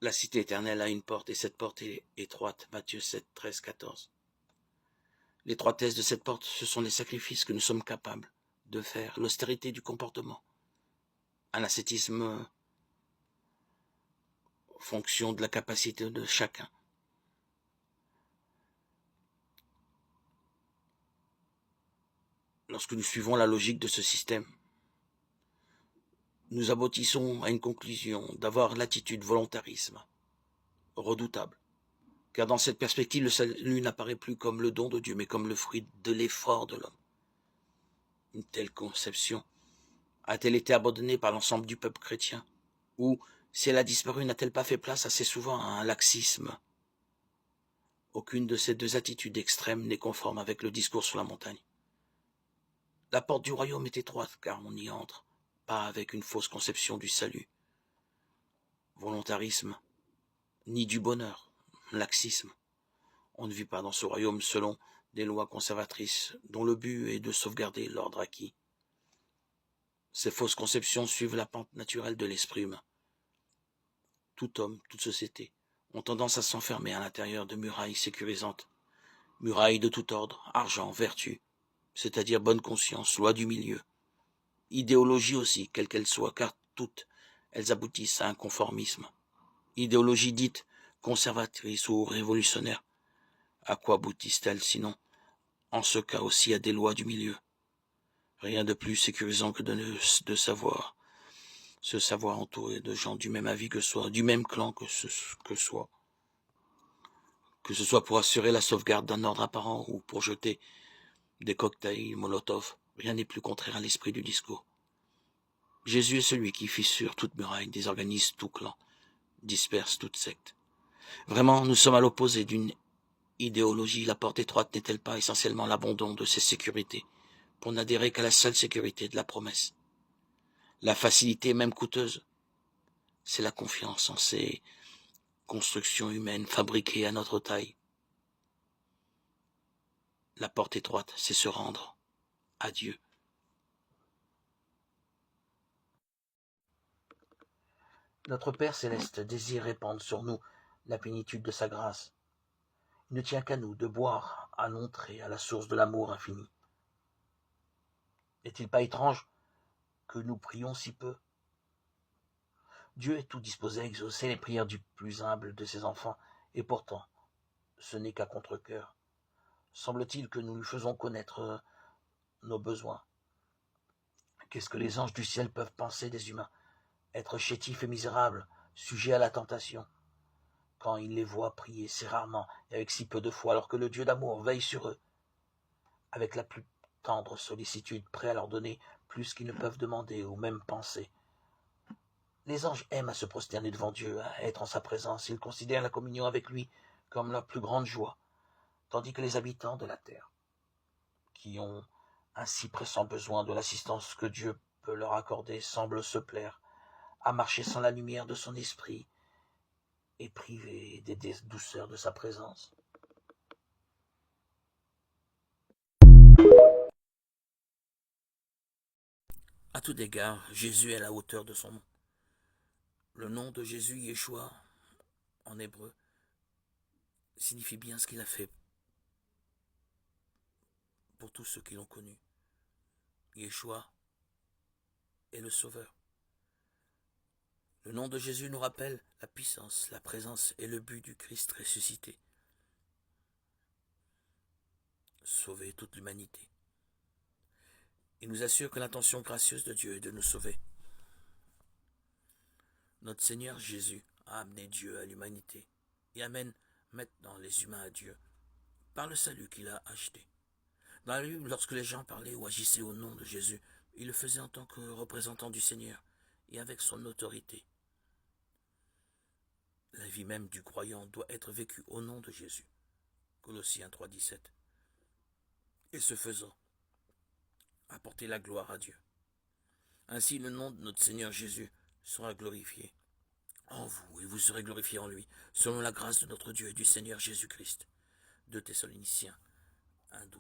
La cité éternelle a une porte, et cette porte est étroite. Matthieu 7, 13, 14. L'étroitesse de cette porte, ce sont les sacrifices que nous sommes capables de faire, l'austérité du comportement, un ascétisme fonction de la capacité de chacun. Lorsque nous suivons la logique de ce système, nous aboutissons à une conclusion d'avoir l'attitude volontarisme, redoutable. Car dans cette perspective, le salut n'apparaît plus comme le don de Dieu, mais comme le fruit de l'effort de l'homme. Une telle conception a-t-elle été abandonnée par l'ensemble du peuple chrétien? Ou, si elle a disparu, n'a-t-elle pas fait place assez souvent à un laxisme? Aucune de ces deux attitudes extrêmes n'est conforme avec le discours sur la montagne. La porte du royaume est étroite, car on y entre, pas avec une fausse conception du salut. Volontarisme, ni du bonheur, laxisme. On ne vit pas dans ce royaume selon des lois conservatrices dont le but est de sauvegarder l'ordre acquis. Ces fausses conceptions suivent la pente naturelle de l'esprit humain. Tout homme, toute société ont tendance à s'enfermer à l'intérieur de murailles sécurisantes. Murailles de tout ordre, argent, vertu, c'est-à-dire bonne conscience, loi du milieu. Idéologie aussi, quelle qu'elle soit, car toutes, elles aboutissent à un conformisme. Idéologie dite conservatrice ou révolutionnaire. À quoi aboutissent-elles sinon, en ce cas aussi, à des lois du milieu? Rien de plus sécurisant que de savoir, se savoir entouré de gens du même avis que soi, du même clan que soi. Que ce soit pour assurer la sauvegarde d'un ordre apparent ou pour jeter des cocktails Molotov, rien n'est plus contraire à l'esprit du discours. Jésus est celui qui fissure toute muraille, désorganise tout clan, disperse toute secte. Vraiment, nous sommes à l'opposé d'une idéologie. La porte étroite n'est-elle pas essentiellement l'abandon de ses sécurités, pour n'adhérer qu'à la seule sécurité de la promesse? La facilité, même coûteuse, c'est la confiance en ces constructions humaines fabriquées à notre taille. La porte étroite, c'est se rendre à Dieu. Notre Père céleste désire répandre sur nous la plénitude de sa grâce. Il ne tient qu'à nous de boire à l'entrée à la source de l'amour infini. N'est-il pas étrange que nous prions si peu? Dieu est tout disposé à exaucer les prières du plus humble de ses enfants, et pourtant, ce n'est qu'à contre-cœur. Semble-t-il que nous lui faisons connaître nos besoins. Qu'est-ce que les anges du ciel peuvent penser des humains? Être chétifs et misérables, sujets à la tentation. Quand ils les voient prier si rarement et avec si peu de foi, alors que le Dieu d'amour veille sur eux, avec la plus tendre sollicitude, prêt à leur donner plus qu'ils ne peuvent demander ou même penser. Les anges aiment à se prosterner devant Dieu, à être en sa présence. Ils considèrent la communion avec lui comme leur plus grande joie, tandis que les habitants de la terre, qui ont un si pressant besoin de l'assistance que Dieu peut leur accorder, semblent se plaire à marcher sans la lumière de son esprit et privés des douceurs de sa présence. À tout égard, Jésus est à la hauteur de son nom. Le nom de Jésus, Yeshua, en hébreu, signifie bien ce qu'il a fait pour tous ceux qui l'ont connu. Yeshua est le Sauveur. Le nom de Jésus nous rappelle la puissance, la présence et le but du Christ ressuscité. Sauver toute l'humanité. Il nous assure que l'intention gracieuse de Dieu est de nous sauver. Notre Seigneur Jésus a amené Dieu à l'humanité et amène maintenant les humains à Dieu par le salut qu'il a acheté. Dans la Bible, lorsque les gens parlaient ou agissaient au nom de Jésus, ils le faisaient en tant que représentant du Seigneur et avec son autorité. La vie même du croyant doit être vécue au nom de Jésus. Colossiens 3,17. Et ce faisant, apporter la gloire à Dieu. Ainsi, le nom de notre Seigneur Jésus sera glorifié en vous et vous serez glorifiés en lui, selon la grâce de notre Dieu et du Seigneur Jésus-Christ. 2 Thessaloniciens 1,12.